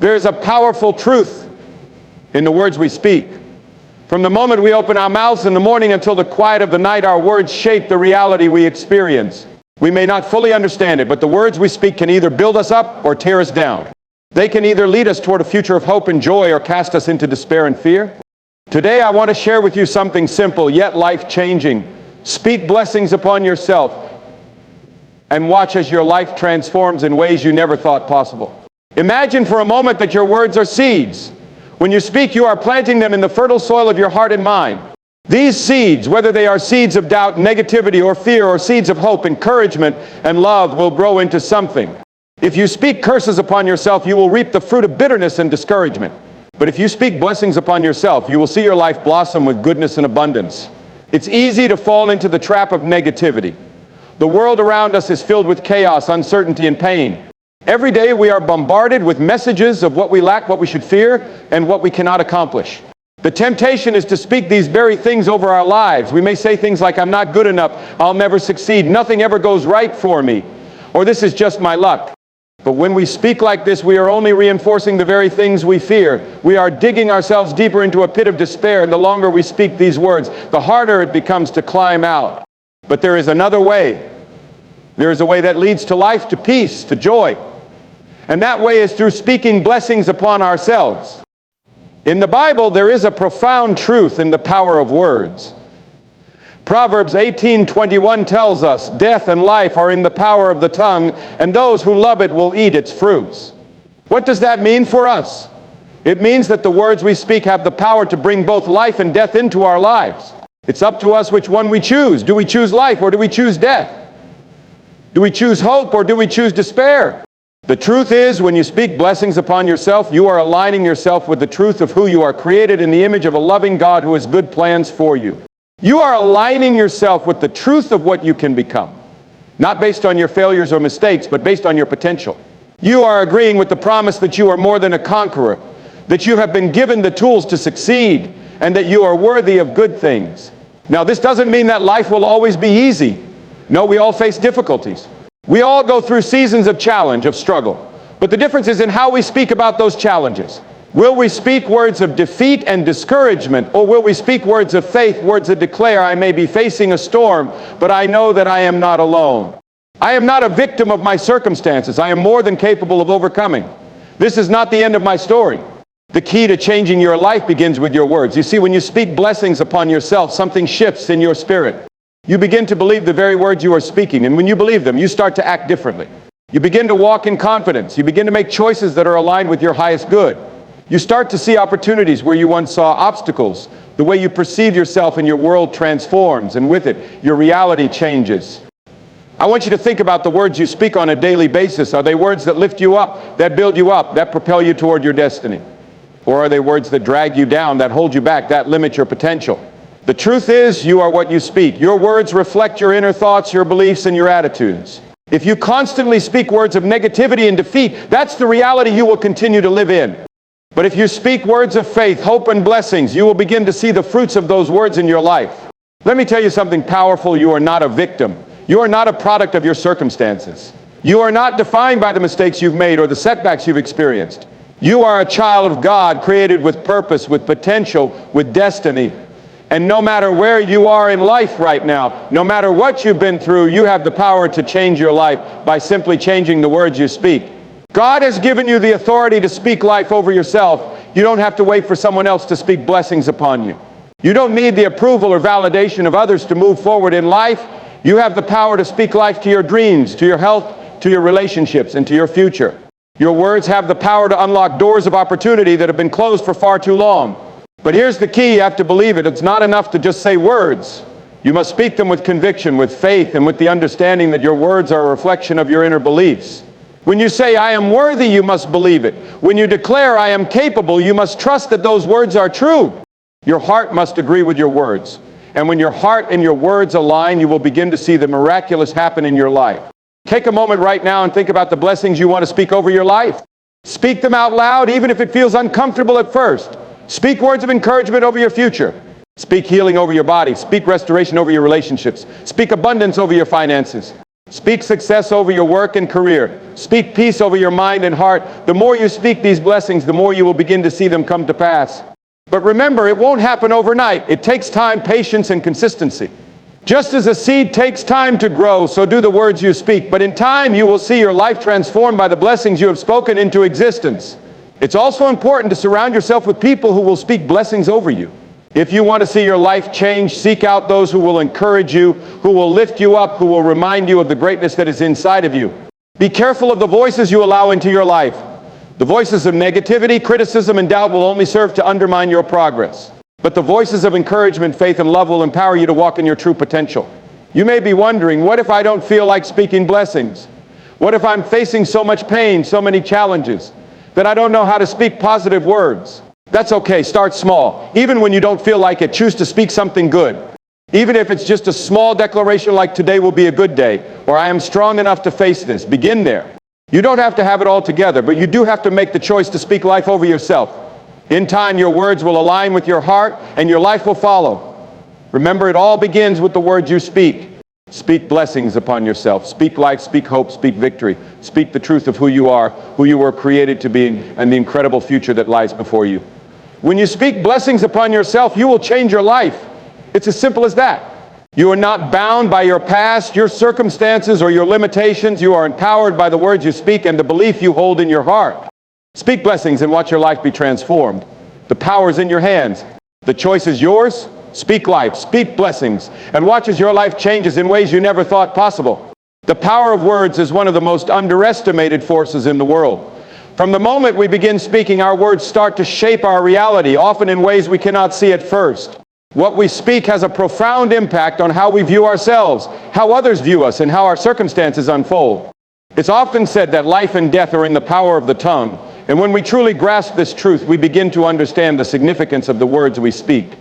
There's a powerful truth in the words we speak. From the moment we open our mouths in the morning until the quiet of the night, our words shape the reality we experience. We may not fully understand it, but the words we speak can either build us up or tear us down. They can either lead us toward a future of hope and joy or cast us into despair and fear. Today I want to share with you something simple yet life-changing. Speak blessings upon yourself and watch as your life transforms in ways you never thought possible. Imagine for a moment that your words are seeds. When you speak, you are planting them in the fertile soil of your heart and mind. These seeds, whether they are seeds of doubt, negativity, or fear, or seeds of hope, encouragement, and love, will grow into something. If you speak curses upon yourself, you will reap the fruit of bitterness and discouragement. But if you speak blessings upon yourself, you will see your life blossom with goodness and abundance. It's easy to fall into the trap of negativity. The world around us is filled with chaos, uncertainty, and pain. Every day we are bombarded with messages of what we lack, what we should fear, and what we cannot accomplish. The temptation is to speak these very things over our lives. We may say things like, I'm not good enough, I'll never succeed, nothing ever goes right for me, or this is just my luck. But when we speak like this, we are only reinforcing the very things we fear. We are digging ourselves deeper into a pit of despair, and the longer we speak these words, the harder it becomes to climb out. But there is another way. There is a way that leads to life, to peace, to joy. And that way is through speaking blessings upon ourselves. In the Bible, there is a profound truth in the power of words. Proverbs 18:21 tells us, death and life are in the power of the tongue, and those who love it will eat its fruits. What does that mean for us? It means that the words we speak have the power to bring both life and death into our lives. It's up to us which one we choose. Do we choose life or do we choose death? Do we choose hope or do we choose despair? The truth is, when you speak blessings upon yourself, you are aligning yourself with the truth of who you are, created in the image of a loving God who has good plans for you. You are aligning yourself with the truth of what you can become, not based on your failures or mistakes, but based on your potential. You are agreeing with the promise that you are more than a conqueror, that you have been given the tools to succeed, and that you are worthy of good things. Now, this doesn't mean that life will always be easy. No, we all face difficulties. We all go through seasons of challenge, of struggle. But the difference is in how we speak about those challenges. Will we speak words of defeat and discouragement, or will we speak words of faith, words that declare, I may be facing a storm, but I know that I am not alone. I am not a victim of my circumstances. I am more than capable of overcoming. This is not the end of my story. The key to changing your life begins with your words. You see, when you speak blessings upon yourself, something shifts in your spirit. You begin to believe the very words you are speaking, and when you believe them, you start to act differently. You begin to walk in confidence. You begin to make choices that are aligned with your highest good. You start to see opportunities where you once saw obstacles. The way you perceive yourself and your world transforms, and with it, your reality changes. I want you to think about the words you speak on a daily basis. Are they words that lift you up, that build you up, that propel you toward your destiny? Or are they words that drag you down, that hold you back, that limit your potential? The truth is, you are what you speak. Your words reflect your inner thoughts, your beliefs, and your attitudes. If you constantly speak words of negativity and defeat, that's the reality you will continue to live in. But if you speak words of faith, hope, and blessings, you will begin to see the fruits of those words in your life. Let me tell you something powerful. You are not a victim. You are not a product of your circumstances. You are not defined by the mistakes you've made or the setbacks you've experienced. You are a child of God, created with purpose, with potential, with destiny. And no matter where you are in life right now, no matter what you've been through, you have the power to change your life by simply changing the words you speak. God has given you the authority to speak life over yourself. You don't have to wait for someone else to speak blessings upon you. You don't need the approval or validation of others to move forward in life. You have the power to speak life to your dreams, to your health, to your relationships, and to your future. Your words have the power to unlock doors of opportunity that have been closed for far too long. But here's the key, you have to believe it. It's not enough to just say words. You must speak them with conviction, with faith, and with the understanding that your words are a reflection of your inner beliefs. When you say, I am worthy, you must believe it. When you declare, I am capable, you must trust that those words are true. Your heart must agree with your words. And when your heart and your words align, you will begin to see the miraculous happen in your life. Take a moment right now and think about the blessings you want to speak over your life. Speak them out loud, even if it feels uncomfortable at first. Speak words of encouragement over your future. Speak healing over your body. Speak restoration over your relationships. Speak abundance over your finances. Speak success over your work and career. Speak peace over your mind and heart. The more you speak these blessings, the more you will begin to see them come to pass. But remember, it won't happen overnight. It takes time, patience, and consistency. Just as a seed takes time to grow, so do the words you speak. But in time, you will see your life transformed by the blessings you have spoken into existence. It's also important to surround yourself with people who will speak blessings over you. If you want to see your life change, seek out those who will encourage you, who will lift you up, who will remind you of the greatness that is inside of you. Be careful of the voices you allow into your life. The voices of negativity, criticism, and doubt will only serve to undermine your progress. But the voices of encouragement, faith, and love will empower you to walk in your true potential. You may be wondering, what if I don't feel like speaking blessings? What if I'm facing so much pain, so many challenges, that I don't know how to speak positive words? That's okay. Start small. Even when you don't feel like it, choose to speak something good. Even if it's just a small declaration like today will be a good day, or I am strong enough to face this. Begin there. You don't have to have it all together, but you do have to make the choice to speak life over yourself. In time, your words will align with your heart, and your life will follow. Remember, it all begins with the words you speak. Speak blessings upon yourself. Speak life, speak hope, speak victory. Speak the truth of who you are, who you were created to be, and the incredible future that lies before you. When you speak blessings upon yourself, you will change your life. It's as simple as that. You are not bound by your past, your circumstances, or your limitations. You are empowered by the words you speak and the belief you hold in your heart. Speak blessings and watch your life be transformed. The power is in your hands. The choice is yours. Speak life, speak blessings, and watch as your life changes in ways you never thought possible. The power of words is one of the most underestimated forces in the world. From the moment we begin speaking, our words start to shape our reality, often in ways we cannot see at first. What we speak has a profound impact on how we view ourselves, how others view us, and how our circumstances unfold. It's often said that life and death are in the power of the tongue, and when we truly grasp this truth, we begin to understand the significance of the words we speak.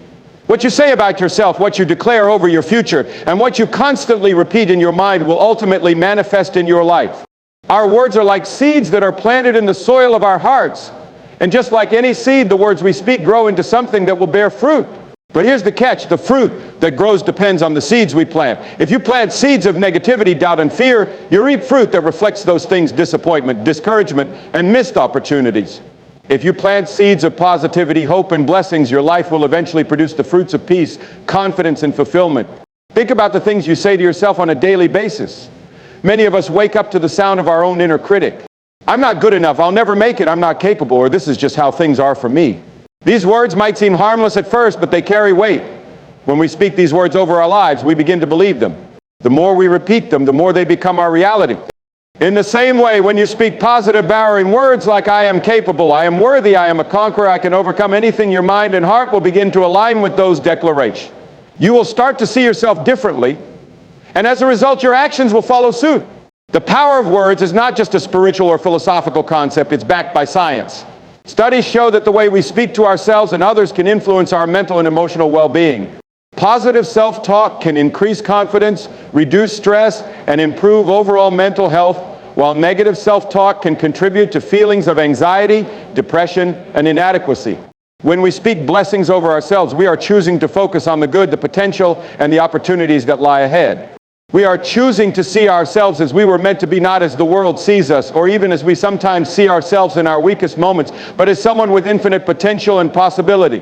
What you say about yourself, what you declare over your future, and what you constantly repeat in your mind will ultimately manifest in your life. Our words are like seeds that are planted in the soil of our hearts. And just like any seed, the words we speak grow into something that will bear fruit. But here's the catch. The fruit that grows depends on the seeds we plant. If you plant seeds of negativity, doubt, and fear, you reap fruit that reflects those things: disappointment, discouragement, and missed opportunities. If you plant seeds of positivity, hope, and blessings, your life will eventually produce the fruits of peace, confidence, and fulfillment. Think about the things you say to yourself on a daily basis. Many of us wake up to the sound of our own inner critic. I'm not good enough. I'll never make it. I'm not capable. Or this is just how things are for me. These words might seem harmless at first, but they carry weight. When we speak these words over our lives, we begin to believe them. The more we repeat them, the more they become our reality. In the same way, when you speak positive, empowering words like I am capable, I am worthy, I am a conqueror, I can overcome anything, your mind and heart will begin to align with those declarations. You will start to see yourself differently, and as a result, your actions will follow suit. The power of words is not just a spiritual or philosophical concept, it's backed by science. Studies show that the way we speak to ourselves and others can influence our mental and emotional well-being. Positive self-talk can increase confidence, reduce stress, and improve overall mental health, while negative self-talk can contribute to feelings of anxiety, depression, and inadequacy. When we speak blessings over ourselves, we are choosing to focus on the good, the potential, and the opportunities that lie ahead. We are choosing to see ourselves as we were meant to be, not as the world sees us, or even as we sometimes see ourselves in our weakest moments, but as someone with infinite potential and possibility.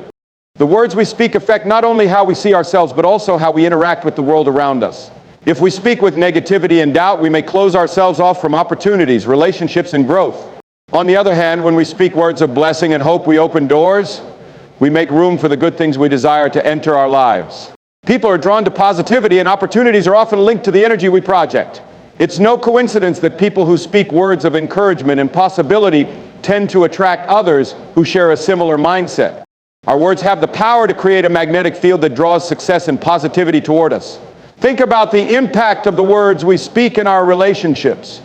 The words we speak affect not only how we see ourselves, but also how we interact with the world around us. If we speak with negativity and doubt, we may close ourselves off from opportunities, relationships, and growth. On the other hand, when we speak words of blessing and hope, we open doors. We make room for the good things we desire to enter our lives. People are drawn to positivity, and opportunities are often linked to the energy we project. It's no coincidence that people who speak words of encouragement and possibility tend to attract others who share a similar mindset. Our words have the power to create a magnetic field that draws success and positivity toward us. Think about the impact of the words we speak in our relationships.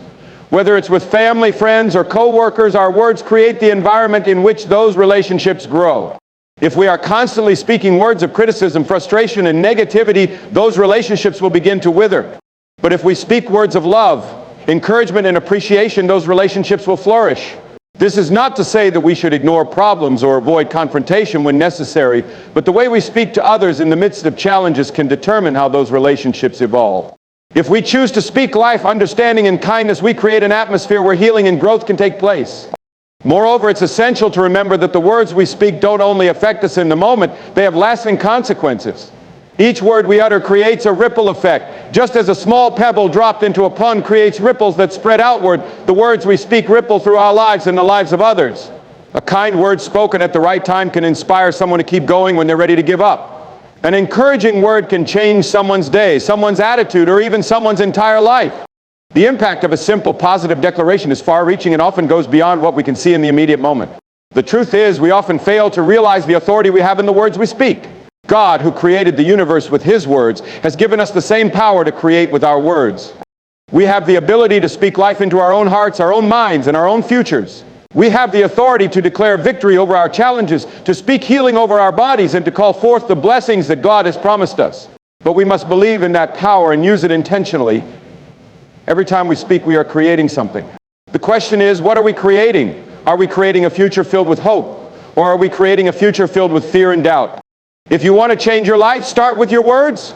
Whether it's with family, friends, or co-workers, our words create the environment in which those relationships grow. If we are constantly speaking words of criticism, frustration, and negativity, those relationships will begin to wither. But if we speak words of love, encouragement, and appreciation, those relationships will flourish. This is not to say that we should ignore problems or avoid confrontation when necessary, but the way we speak to others in the midst of challenges can determine how those relationships evolve. If we choose to speak life, understanding, and kindness, we create an atmosphere where healing and growth can take place. Moreover, it's essential to remember that the words we speak don't only affect us in the moment, they have lasting consequences. Each word we utter creates a ripple effect. Just as a small pebble dropped into a pond creates ripples that spread outward, the words we speak ripple through our lives and the lives of others. A kind word spoken at the right time can inspire someone to keep going when they're ready to give up. An encouraging word can change someone's day, someone's attitude, or even someone's entire life. The impact of a simple positive declaration is far-reaching and often goes beyond what we can see in the immediate moment. The truth is, we often fail to realize the authority we have in the words we speak. God, who created the universe with His words, has given us the same power to create with our words. We have the ability to speak life into our own hearts, our own minds, and our own futures. We have the authority to declare victory over our challenges, to speak healing over our bodies, and to call forth the blessings that God has promised us. But we must believe in that power and use it intentionally. Every time we speak, we are creating something. The question is, what are we creating? Are we creating a future filled with hope? Or are we creating a future filled with fear and doubt? If you want to change your life, start with your words.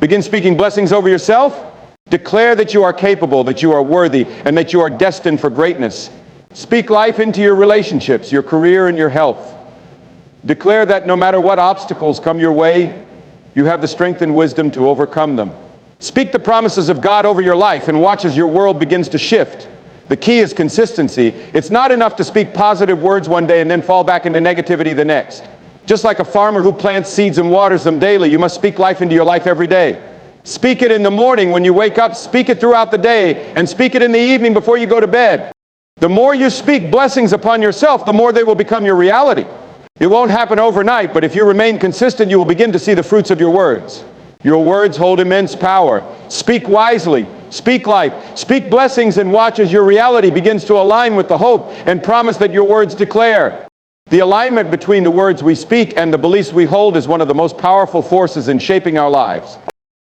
Begin speaking blessings over yourself. Declare that you are capable, that you are worthy, and that you are destined for greatness. Speak life into your relationships, your career, and your health. Declare that no matter what obstacles come your way, you have the strength and wisdom to overcome them. Speak the promises of God over your life and watch as your world begins to shift. The key is consistency. It's not enough to speak positive words one day and then fall back into negativity the next. Just like a farmer who plants seeds and waters them daily, you must speak life into your life every day. Speak it in the morning when you wake up, speak it throughout the day, and speak it in the evening before you go to bed. The more you speak blessings upon yourself, the more they will become your reality. It won't happen overnight, but if you remain consistent, you will begin to see the fruits of your words. Your words hold immense power. Speak wisely. Speak life. Speak blessings and watch as your reality begins to align with the hope and promise that your words declare. The alignment between the words we speak and the beliefs we hold is one of the most powerful forces in shaping our lives.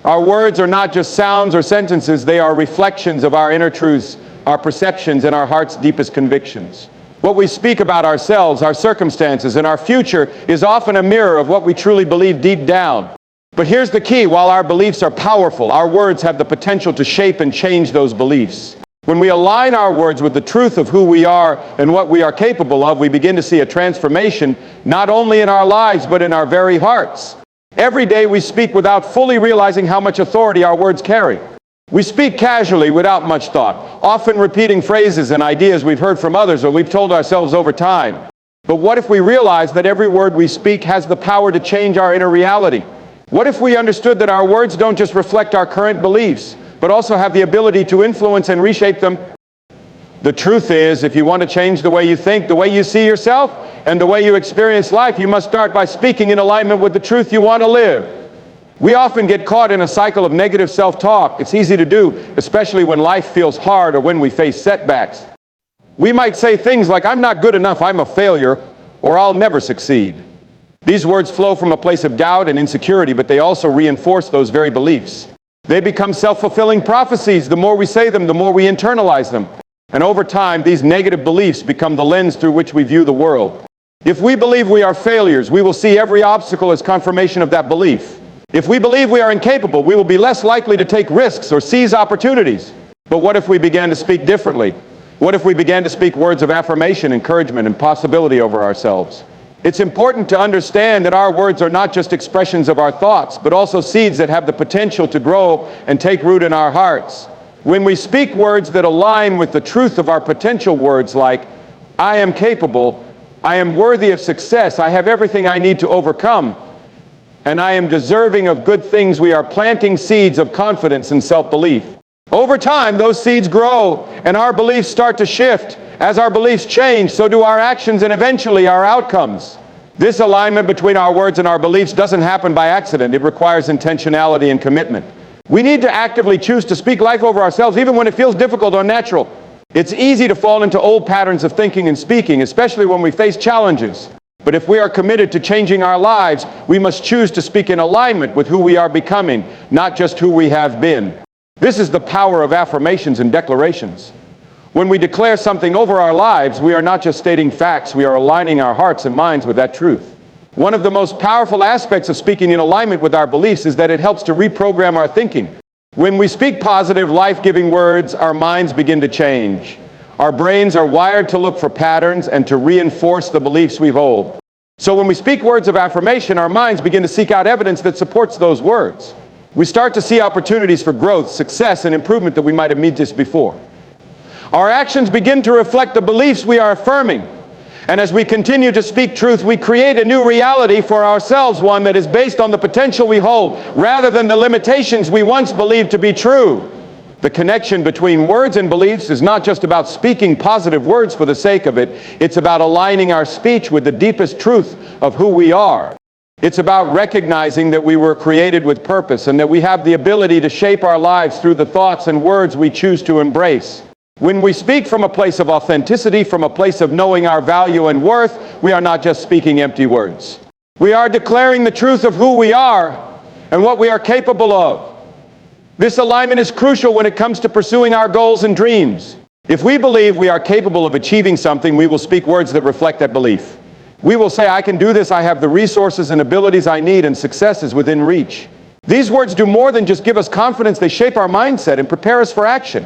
Our words are not just sounds or sentences, they are reflections of our inner truths, our perceptions, and our heart's deepest convictions. What we speak about ourselves, our circumstances, and our future is often a mirror of what we truly believe deep down. But here's the key: while our beliefs are powerful, our words have the potential to shape and change those beliefs. When we align our words with the truth of who we are and what we are capable of, we begin to see a transformation not only in our lives but in our very hearts. Every day we speak without fully realizing how much authority our words carry. We speak casually without much thought, often repeating phrases and ideas we've heard from others or we've told ourselves over time. But what if we realize that every word we speak has the power to change our inner reality? What if we understood that our words don't just reflect our current beliefs, but also have the ability to influence and reshape them? The truth is, if you want to change the way you think, the way you see yourself, and the way you experience life, you must start by speaking in alignment with the truth you want to live. We often get caught in a cycle of negative self-talk. It's easy to do, especially when life feels hard or when we face setbacks. We might say things like, "I'm not good enough, I'm a failure," or "I'll never succeed." These words flow from a place of doubt and insecurity, but they also reinforce those very beliefs. They become self-fulfilling prophecies. The more we say them, the more we internalize them. And over time, these negative beliefs become the lens through which we view the world. If we believe we are failures, we will see every obstacle as confirmation of that belief. If we believe we are incapable, we will be less likely to take risks or seize opportunities. But what if we began to speak differently? What if we began to speak words of affirmation, encouragement, and possibility over ourselves? It's important to understand that our words are not just expressions of our thoughts, but also seeds that have the potential to grow and take root in our hearts. When we speak words that align with the truth of our potential, words like, "I am capable," "I am worthy of success," "I have everything I need to overcome," and "I am deserving of good things," we are planting seeds of confidence and self-belief. Over time, those seeds grow and our beliefs start to shift. As our beliefs change, so do our actions and eventually our outcomes. This alignment between our words and our beliefs doesn't happen by accident. It requires intentionality and commitment. We need to actively choose to speak life over ourselves, even when it feels difficult or unnatural. It's easy to fall into old patterns of thinking and speaking, especially when we face challenges. But if we are committed to changing our lives, we must choose to speak in alignment with who we are becoming, not just who we have been. This is the power of affirmations and declarations. When we declare something over our lives, we are not just stating facts, we are aligning our hearts and minds with that truth. One of the most powerful aspects of speaking in alignment with our beliefs is that it helps to reprogram our thinking. When we speak positive, life-giving words, our minds begin to change. Our brains are wired to look for patterns and to reinforce the beliefs we hold. So when we speak words of affirmation, our minds begin to seek out evidence that supports those words. We start to see opportunities for growth, success, and improvement that we might have missed before. Our actions begin to reflect the beliefs we are affirming. And as we continue to speak truth, we create a new reality for ourselves, one that is based on the potential we hold, rather than the limitations we once believed to be true. The connection between words and beliefs is not just about speaking positive words for the sake of it. It's about aligning our speech with the deepest truth of who we are. It's about recognizing that we were created with purpose and that we have the ability to shape our lives through the thoughts and words we choose to embrace. When we speak from a place of authenticity, from a place of knowing our value and worth, we are not just speaking empty words. We are declaring the truth of who we are and what we are capable of. This alignment is crucial when it comes to pursuing our goals and dreams. If we believe we are capable of achieving something, we will speak words that reflect that belief. We will say, I can do this, I have the resources and abilities I need, and success is within reach. These words do more than just give us confidence, they shape our mindset and prepare us for action.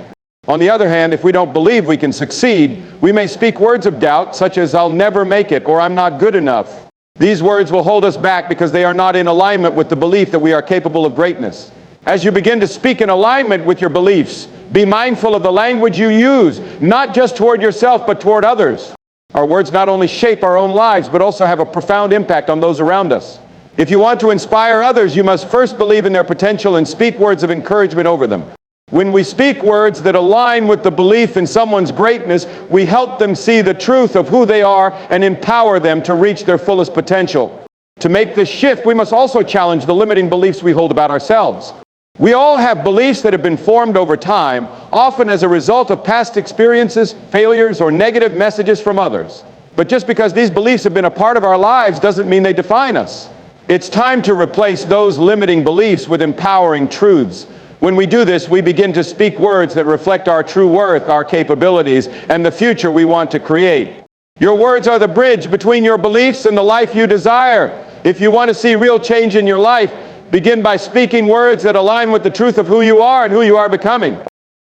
On the other hand, if we don't believe we can succeed, we may speak words of doubt, such as, I'll never make it, or I'm not good enough. These words will hold us back because they are not in alignment with the belief that we are capable of greatness. As you begin to speak in alignment with your beliefs, be mindful of the language you use, not just toward yourself, but toward others. Our words not only shape our own lives, but also have a profound impact on those around us. If you want to inspire others, you must first believe in their potential and speak words of encouragement over them. When we speak words that align with the belief in someone's greatness, we help them see the truth of who they are and empower them to reach their fullest potential. To make this shift, we must also challenge the limiting beliefs we hold about ourselves. We all have beliefs that have been formed over time, often as a result of past experiences, failures, or negative messages from others. But just because these beliefs have been a part of our lives doesn't mean they define us. It's time to replace those limiting beliefs with empowering truths. When we do this, we begin to speak words that reflect our true worth, our capabilities, and the future we want to create. Your words are the bridge between your beliefs and the life you desire. If you want to see real change in your life, begin by speaking words that align with the truth of who you are and who you are becoming.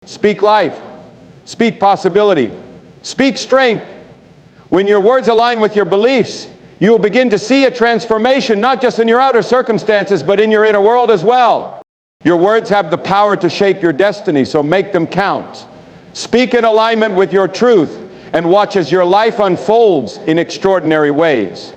Speak life. Speak possibility. Speak strength. When your words align with your beliefs, you will begin to see a transformation, not just in your outer circumstances, but in your inner world as well. Your words have the power to shape your destiny, so make them count. Speak in alignment with your truth and watch as your life unfolds in extraordinary ways.